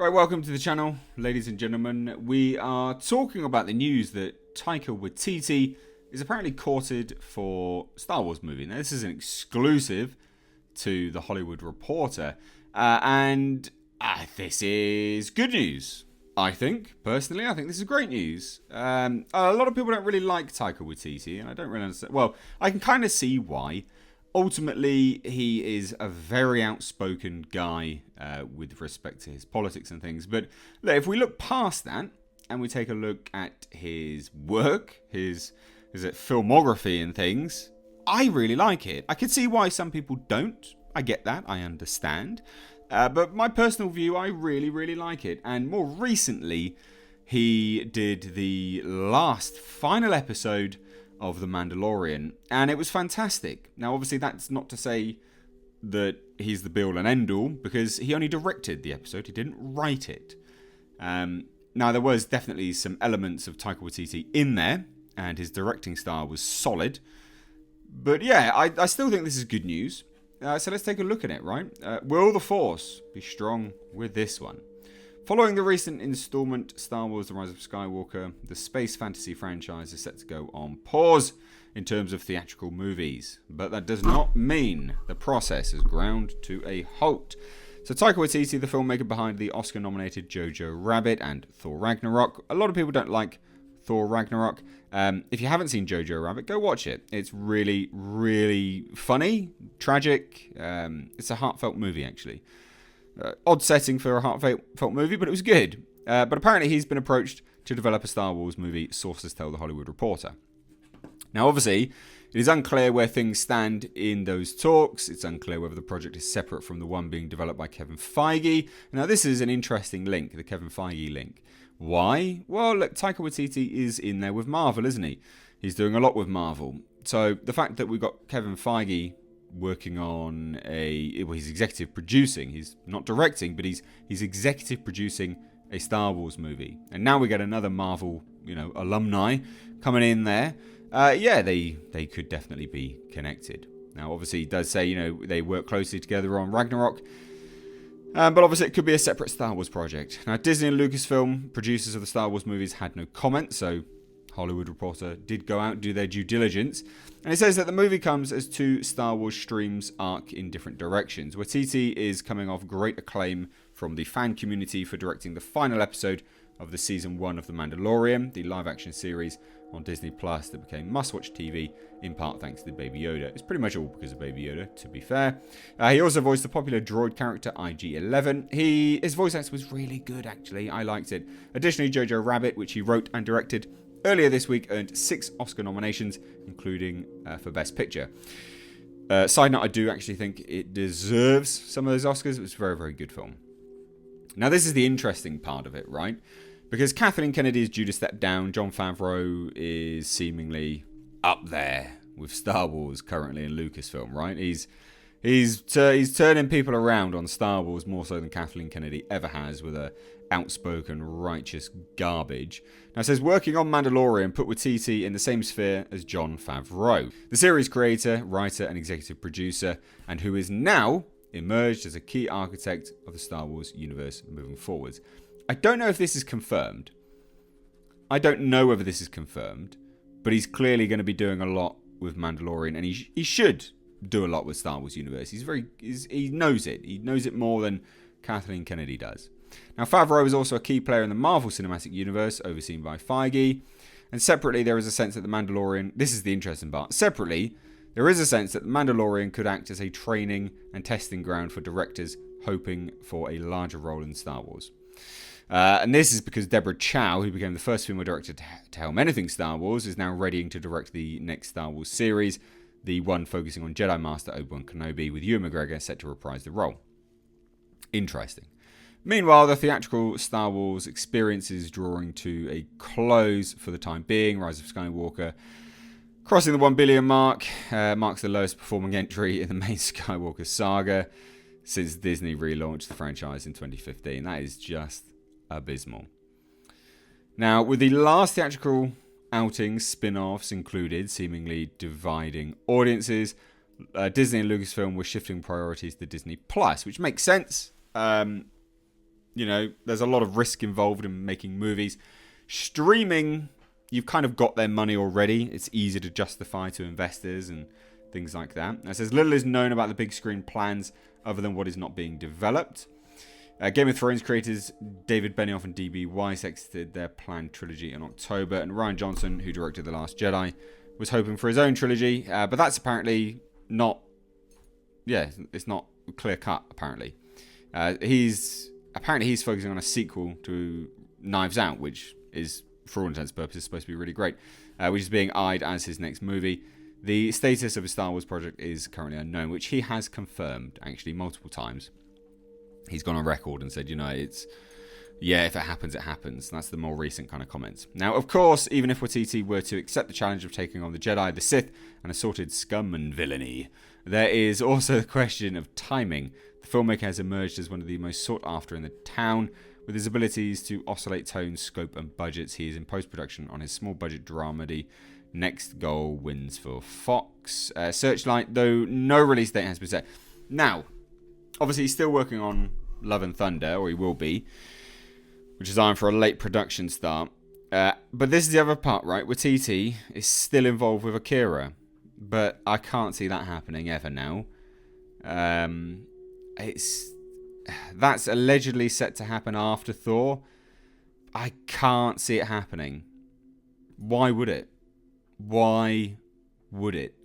Right, welcome to the channel, ladies and gentlemen. We are talking about the news that Taika Waititi is apparently courted for Star Wars movie. Now, this is an exclusive to The Hollywood Reporter, and this is good news. I think, personally, I think this is great news. A lot of people don't really like Taika Waititi, and I don't really understand. Well, I can kind of see why. Ultimately, he is a very outspoken guy with respect to his politics and things. But look, if we look past that and we take a look at his work, his filmography and things, I really like it. I can see why some people don't. I get that. I understand. But my personal view, I really, really like it. And more recently, he did the final episode of The Mandalorian, and it was fantastic. Now, obviously, that's not to say that he's the be-all and end-all, because he only directed the episode, he didn't write it. Now, there was definitely some elements of Taika Waititi in there, and his directing style was solid. But yeah, I still think this is good news. So let's take a look at it, right? Will the Force be strong with this one? Following the recent installment, Star Wars The Rise of Skywalker, the space fantasy franchise is set to go on pause in terms of theatrical movies. But that does not mean the process is ground to a halt. So Taika Waititi, the filmmaker behind the Oscar-nominated Jojo Rabbit and Thor Ragnarok. A lot of people don't like Thor Ragnarok. If you haven't seen Jojo Rabbit, go watch it. It's really, really funny, tragic. It's a heartfelt movie, actually. Odd setting for a heartfelt movie, but it was good. But apparently he's been approached to develop a Star Wars movie, sources tell The Hollywood Reporter. Now, obviously, it is unclear where things stand in those talks. It's unclear whether the project is separate from the one being developed by Kevin Feige. Now, this is an interesting link, the Kevin Feige link. Why? Well, look, Taika Waititi is in there with Marvel, isn't he? He's doing a lot with Marvel. So the fact that we've got Kevin Feige working on he's executive producing. He's not directing, but he's executive producing a Star Wars movie. And now we get another Marvel, alumni coming in there. They could definitely be connected. Now, obviously, he does say, they work closely together on Ragnarok. But obviously, it could be a separate Star Wars project. Now, Disney and Lucasfilm, producers of the Star Wars movies, had no comment, so Hollywood Reporter did go out and do their due diligence. And it says that the movie comes as two Star Wars streams arc in different directions. Waititi is coming off great acclaim from the fan community for directing the final episode of the season 1 of The Mandalorian, the live-action series on Disney Plus that became must-watch TV, in part thanks to Baby Yoda. It's pretty much all because of Baby Yoda, to be fair. He also voiced the popular droid character IG-11. His voice acting was really good, actually. I liked it. Additionally, Jojo Rabbit, which he wrote and directed earlier this week, earned 6 Oscar nominations, including for Best Picture. Side note, I do actually think it deserves some of those Oscars. It was a very, very good film. Now, this is the interesting part of it, right? Because Kathleen Kennedy is due to step down. Jon Favreau is seemingly up there with Star Wars currently in Lucasfilm, right? He's turning people around on Star Wars more so than Kathleen Kennedy ever has with her outspoken, righteous garbage. Now, it says, working on Mandalorian put Waititi in the same sphere as Jon Favreau, the series creator, writer, and executive producer, and who is now emerged as a key architect of the Star Wars universe moving forwards. I don't know if this is confirmed. I don't know whether this is confirmed, but he's clearly going to be doing a lot with Mandalorian, and he should do a lot with Star Wars universe. He knows it. He knows it more than Kathleen Kennedy does. Now, Favreau is also a key player in the Marvel Cinematic Universe, overseen by Feige. And separately, there is a sense that The Mandalorian... This is the interesting part. Separately, there is a sense that The Mandalorian could act as a training and testing ground for directors hoping for a larger role in Star Wars. And this is because Deborah Chow, who became the first female director to helm anything Star Wars, is now readying to direct the next Star Wars series, the one focusing on Jedi Master Obi-Wan Kenobi, with Ewan McGregor set to reprise the role. Interesting. Meanwhile, the theatrical Star Wars experience is drawing to a close for the time being. Rise of Skywalker, crossing the 1 billion mark, marks the lowest performing entry in the main Skywalker saga since Disney relaunched the franchise in 2015. That is just abysmal. Now, with the last theatrical outings, spin-offs included, seemingly dividing audiences, Disney and Lucasfilm were shifting priorities to Disney Plus, which makes sense. there's a lot of risk involved in making movies. Streaming, you've kind of got their money already. It's easy to justify to investors and things like that. It says little is known about the big screen plans other than what is not being developed. Game of Thrones creators David Benioff and D.B. Weiss exited their planned trilogy in October, and Rian Johnson, who directed The Last Jedi, was hoping for his own trilogy, but that's apparently not... Yeah, it's not clear cut, apparently. He's focusing on a sequel to Knives Out, which is, for all intents and purposes, supposed to be really great, which is being eyed as his next movie. The status of his Star Wars project is currently unknown, which he has confirmed, actually, multiple times. He's gone on record and said, if it happens, it happens. That's the more recent kind of comments. Now, of course, even if Waititi were to accept the challenge of taking on the Jedi, the Sith, and assorted scum and villainy, there is also the question of timing. The filmmaker has emerged as one of the most sought after in the town. With his abilities to oscillate tone, scope, and budgets, he is in post-production on his small-budget dramedy Next Goal Wins for Fox. Searchlight, though no release date has been set. Now, obviously, he's still working on Love and Thunder, or he will be, which is eyeing for a late production start. But this is the other part, right? Waititi is still involved with Akira, but I can't see that happening ever now. That's allegedly set to happen after Thor. I can't see it happening. Why would it? Why would it?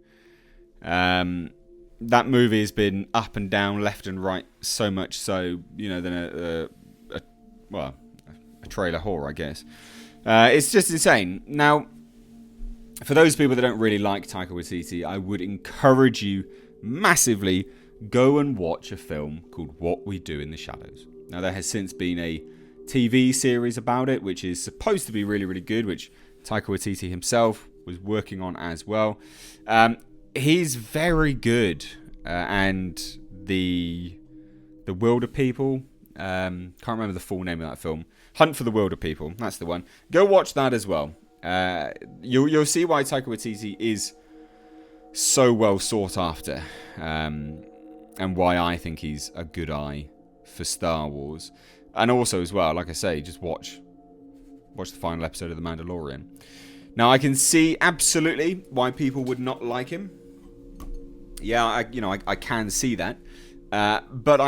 That movie has been up and down, left and right, so much so, than a trailer whore, I guess. It's just insane. Now, for those people that don't really like Taika Waititi, I would encourage you massively, go and watch a film called What We Do in the Shadows. Now, there has since been a TV series about it, which is supposed to be really, really good, which Taika Waititi himself was working on as well. He's very good, and the Wilder People, can't remember the full name of that film. Hunt for the Wilder People, that's the one. Go watch that as well. You'll see why Taika Waititi is so well sought after, and why I think he's a good eye for Star Wars. And also as well, like I say, just watch the final episode of The Mandalorian. Now, I can see absolutely why people would not like him. Yeah, I can see that. But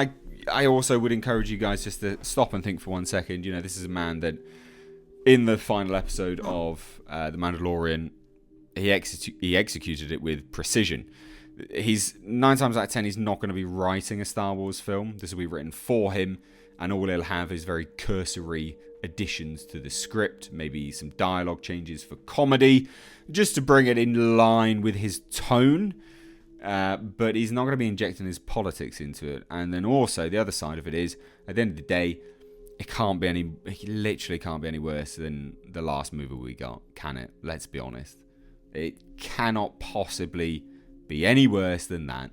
I also would encourage you guys just to stop and think for 1 second. This is a man that, in the final episode of The Mandalorian, he executed it with precision. He's 9 times out of 10, he's not going to be writing a Star Wars film. This will be written for him, and all he'll have is very cursory additions to the script, maybe some dialogue changes for comedy, just to bring it in line with his tone. But he's not going to be injecting his politics into it. And then also, the other side of it is, at the end of the day, it literally can't be any worse than the last movie we got, can it? Let's be honest. It cannot possibly be any worse than that.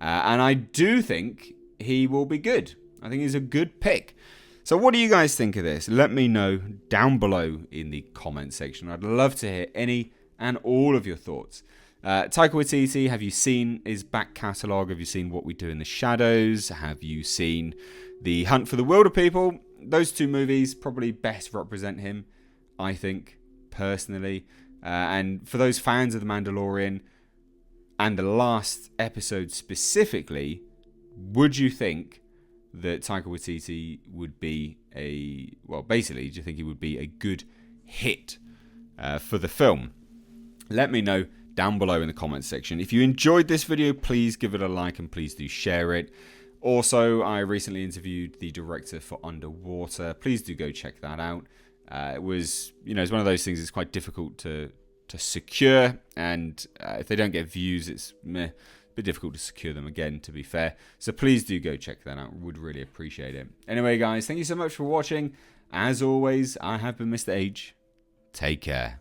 And I do think he will be good. I think he's a good pick. So what do you guys think of this? Let me know down below in the comment section. I'd love to hear any and all of your thoughts. Taika Waititi, have you seen his back catalogue? Have you seen What We Do in the Shadows? Have you seen The Hunt for the Wilder People? Those two movies probably best represent him, I think, personally. And for those fans of The Mandalorian and the last episode specifically, would you think that Taika Waititi would be do you think he would be a good hit for the film? Let me know down below in the comments section. If you enjoyed this video, please give it a like and please do share it. Also, I recently interviewed the director for Underwater. Please do go check that out. It was, it's one of those things that's quite difficult to secure, and if they don't get views, it's a bit difficult to secure them again, to be fair. So please do go check that out. Would really appreciate it. Anyway, guys, thank you so much for watching. As always, I have been Mr. H. Take care.